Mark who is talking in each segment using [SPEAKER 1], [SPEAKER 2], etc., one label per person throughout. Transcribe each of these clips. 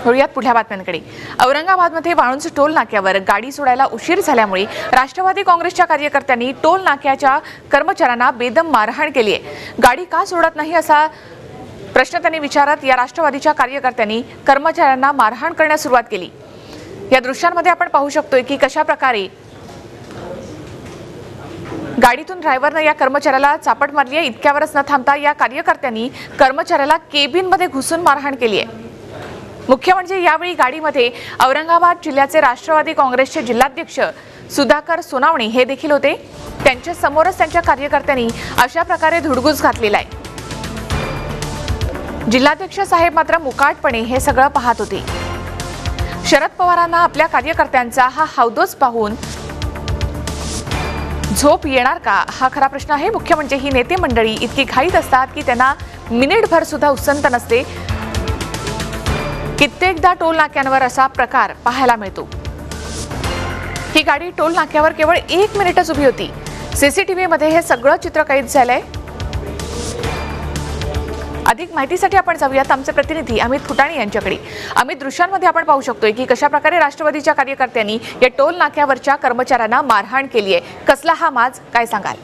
[SPEAKER 1] वळूयात पुढल्या बातम्यांकडे। औरंगाबादमध्ये वाळुंज टोल नाक्यावर गाडी सोडायला उशीर झाल्यामुळे राष्ट्रवादी काँग्रेसच्या कार्यकर्त्यांनी टोल नाक्याच्या कर्मचाऱ्यांना बेदम मारहाण केली आहे। गाडी का सोडत नाही असा प्रश्न त्यांनी विचारत या राष्ट्रवादीच्या कार्यकर्त्यांनी कर्मचाऱ्यांना मारहाण करण्यास सुरुवात केली। या दृश्यांमध्ये आपण पाहू शकतोय की कशा प्रकारे गाडीतून ड्रायव्हरने या कर्मचाऱ्याला चापट मारली आहे। इतक्यावरच न थांबता या कार्यकर्त्यांनी कर्मचाऱ्याला केबिनमध्ये घुसून मारहाण केली आहे। मुख्य म्हणजे यावेळी गाडीमध्ये औरंगाबाद जिल्ह्याचे राष्ट्रवादी काँग्रेसचे जिल्हाध्यक्ष सुधाकर सोनावणे हे देखील होते। त्यांच्या समोरच त्यांच्या कार्यकर्त्यांनी अशा प्रकारे धुडगूस घातलेला आहे। जिल्हाध्यक्ष साहेब मात्र मुकाटपणे हे सगळं पाहत होते। शरद पवारांना आपल्या कार्यकर्त्यांचा हा हौदोस पाहून झोप येणार का हा खरा प्रश्न आहे। मुख्य म्हणजे ही नेते मंडळी इतकी घाईत असतात की त्यांना मिनिटभर सुद्धा उसंत नसते। कित्येकदा टोल नाक्यांवर असा प्रकार पाहायला मिळतो। ही गाडी टोल नाक्यावर केवळ 1 मिनिटच उभी होती। सीसीटीव्ही मध्ये हे सगळं चित्र कैद झालंय। अधिक माहितीसाठी आपण जाऊयात आमचे प्रतिनिधी अमित फुटाणे यांच्याकडे। अमित, दृश्यांमध्ये आपण पाहू शकतोय की कशा प्रकारे राष्ट्रवादीच्या कार्यकर्त्यांनी या टोल नाक्यावरच्या कर्मचाऱ्यांना मारहाण केली आहे। कसला हा माज, काय सांगाल?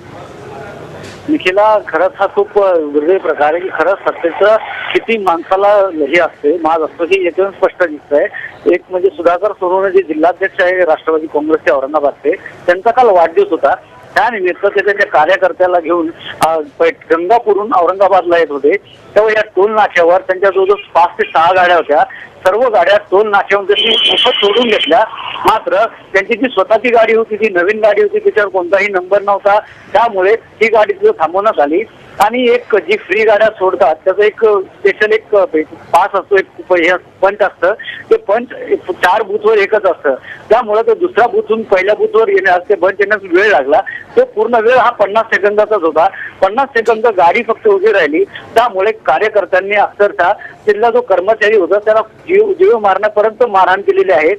[SPEAKER 2] निखिला, खरंच हा खूप दुर्दैवी प्रकार आहे की खरंच सत्तेचं किती माणसाला हे असते, माज असतो हे याच्यातून स्पष्ट दिसतंय। एक म्हणजे सुधाकर सोनवणे जे जिल्हाध्यक्ष आहे राष्ट्रवादी काँग्रेसचे औरंगाबादचे, त्यांचा काल वाढदिवस होता। त्यानिमित्त ते त्यांच्या कार्यकर्त्याला घेऊन गंगापूरहून औरंगाबादला येत होते। तेव्हा या टोल नाक्यावर त्यांच्या जवळजवळ 5 ते 6 गाड्या होत्या। सर्व गाड्या टोल नाक्यावरून त्यांनी मोफत सोडून घेतल्या। मात्र त्यांची जी स्वतःची गाडी होती ती नवीन गाडी होती, त्याच्यावर कोणताही नंबर नव्हता। त्यामुळे ही गाडी तिथं थांबवण्यात आली आणि एक जी फ्री गाड्या सोडतात त्याचं एक स्पेशल एक पास असतो, एक पंच असतं। ते पंच 4 बूथवर एकच असतं। त्यामुळे तो दुसऱ्या बूथहून पहिल्या बूथवर येण्यास ते पंच येण्यास वेळ लागला। तो पूर्ण वेळ हा 50 सेकंदाचाच होता। 50 सेकंद गाडी फक्त उभी राहिली। त्यामुळे कार्यकर्त्यांनी अक्षरशः तिथला जो कर्मचारी होता त्याला जीव मारण्यापर्यंत मारहाण केलेली आहे।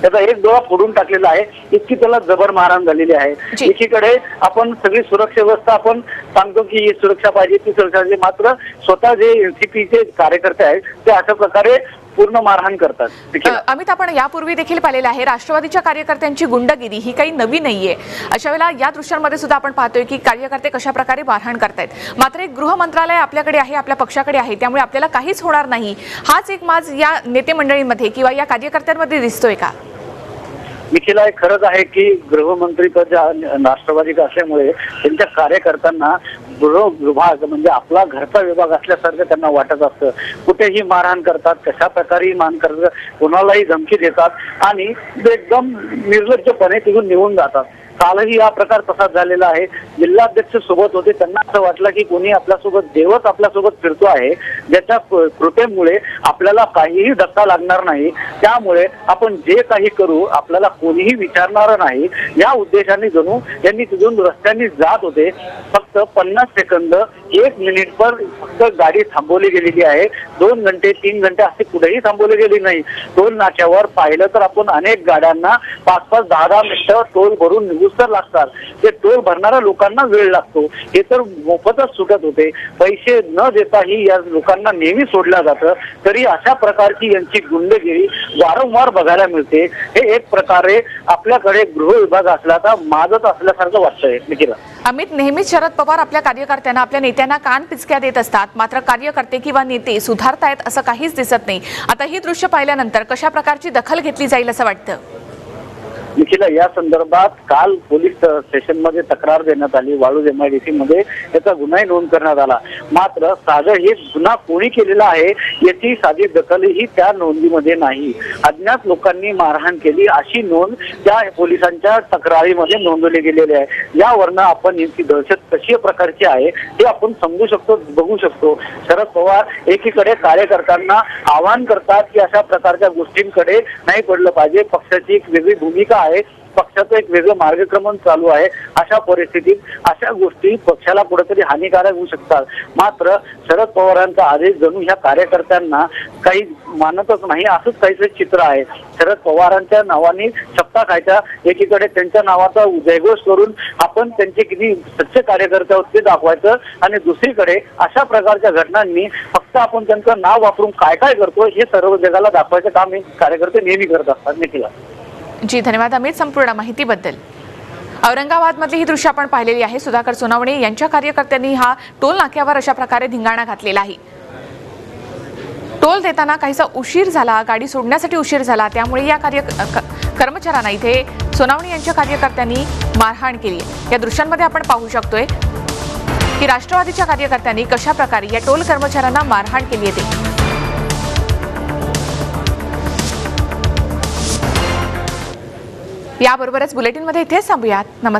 [SPEAKER 2] त्याचा एक डोळा फोडून टाकलेला आहे, इतकी त्याला जबर मारहाण झालेली आहे। एकीकडे आपण सगळी सुरक्षा व्यवस्था आपण सांगतो की ही सुरक्षा पाहिजे, ती सुरक्षा पाहिजे, मात्र स्वतः जे एनसीपीचे कार्यकर्ते आहेत ते अशा प्रकारे पूर्ण मारहाण करतात।
[SPEAKER 1] अमित, आपण यापूर्वी देखील पाहिलेलं आहे राष्ट्रवादीच्या कार्यकर्त्यांची गुंडगिरी ही काही नवी नाहीये। अशा वेळेला या दृश्यांमध्ये सुद्धा आपण पाहतोय की कार्यकर्ते कशा प्रकारे मारहाण करतायत। मात्र एक गृह मंत्रालय आपल्याकडे आहे, आपल्या पक्षाकडे आहे, त्यामुळे आपल्याला काहीच होणार नाही हाच एक माज या नेते मंडळींमध्ये किंवा या कार्यकर्त्यांमध्ये दिसतोय का?
[SPEAKER 2] निखिला, खरंच आहे की गृहमंत्रीपद राष्ट्रवादी असल्यामुळे त्यांच्या कार्यकर्त्यांना गृह विभाग म्हणजे आपला घरचा विभाग असल्यासारखं त्यांना वाटत असतं। कुठेही मारहाण करतात, कशा प्रकारे मारहाण करतात, कोणालाही धमकी देतात आणि एकदम निर्लज्जपणे तिथून निघून जातात। कालही हा प्रकार तसाच झालेला आहे। जिल्हाध्यक्ष सोबत होते, त्यांना असं वाटलं की कोणी आपल्यासोबत देवच आपल्यासोबत फिरतो आहे, ज्याच्या कृपेमुळे आपल्याला काहीही धक्का लागणार नाही। त्यामुळे आपण जे काही करू आपल्याला कोणीही विचारणार नाही या उद्देशाने जणू यांनी तिथून रस्त्यांनी जात होते। फक्त 50 सेकंद 1 मिनिट पर फक्त गाडी थांबवली गेलेली आहे। 2 घंटे 3 घंटे असे कुठेही थांबवली गेली नाही। टोल नाक्यावर पाहिलं तर आपण अनेक गाड्यांना 5-5, 10-10 मिनिटं टोल भरून तर लागतात। ते टोल भरणाऱ्या लोकांना वेळ लागतो। हे तर मोफतच सुटत होते, पैसे न देताही या लोकांना नेहमी सोडलं जातं। तरी अशा प्रकारची यांची गुंडगिरी वारंवार बघायला मिळते। हे एक प्रकारे आपल्याकडे गृह विभाग असल्याचा माजत असल्यासारखं वाटतंय। निखिला,
[SPEAKER 1] अमित, नेहमीच शरद पवार आपल्या कार्यकर्त्यांना आपल्या नेत्यांना कान पिचक्या देत असतात, मात्र कार्यकर्ते किंवा नेते सुधारतायत असं काहीच दिसत नाही। आता ही दृश्य पाहिल्यानंतर कशा प्रकारची दखल घेतली जाईल असं वाटतं?
[SPEAKER 2] निखिला, या संदर्भात काल पोलीस स्टेशनमध्ये तक्रार देण्यात आली। वाळूज MIDC मध्ये याचा गुन्हाही नोंद करण्यात आला। मात्र साधं हे गुन्हा कोणी केलेला आहे याची साधी दखलही त्या नोंदीमध्ये नाही। अज्ञात लोकांनी मारहाण केली अशी नोंद त्या पोलिसांच्या तक्रारीमध्ये नोंदवली गेलेली आहे। यावरनं आपण यांची दहशत कशी प्रकारची आहे हे आपण समजू शकतो, बघू शकतो। शरद पवार एकीकडे कार्यकर्त्यांना आवाहन करतात की अशा प्रकारच्या गोष्टींकडे नाही पडलं पाहिजे, पक्षाची एक वेगळी भूमिका आहे। पक्षाचं एक वेगळं मार्गक्रमण चालू आहे. अशा परिस्थितीत अशा गोष्टी पक्षाला कुठेतरी हानिकारक होऊ शकतात. मात्र शरद पवारांचा आदेश जणू ह्या कार्यकर्त्यांना काही मानतच नाही असंच काहीच चित्र आहे. शरद पवारांच्या नावाने सत्ता खायच्या, एकीकडे त्यांच्या नावाचा जयघोष करून आपण त्यांचे किती सच्चे कार्यकर्ते आहोत ते दाखवायचं, आणि दुसरीकडे अशा प्रकारच्या घटनांनी फक्त आपण त्यांचं नाव वापरून काय काय करतो हे सर्व जगाला दाखवायचं काम हे कार्यकर्ते नेहमी करत असतात. निखिला
[SPEAKER 1] जी, धन्यवाद अमित संपूर्ण माहितीबद्दल. औरंगाबादमधली ही दृश्य आपण पाहिलेली आहे. सुधाकर सोनवणे यांच्या कार्यकर्त्यांनी हा टोल नाक्यावर अशा प्रकारे धिंगाणा घातलेला आहे. टोल देताना काहीसा उशीर झाला, गाडी सोडण्यासाठी उशीर झाला, त्यामुळे या कर्मचाऱ्यांना इथे सोनवणे यांच्या कार्यकर्त्यांनी मारहाण केली आहे. या दृश्यांमध्ये आपण पाहू शकतोय की राष्ट्रवादीच्या कार्यकर्त्यांनी कशा प्रकारे या टोल कर्मचाऱ्यांना मारहाण केली आहे. याबरोबरच बुलेटिनमध्ये इथेच थांबूयात. नमस्कार.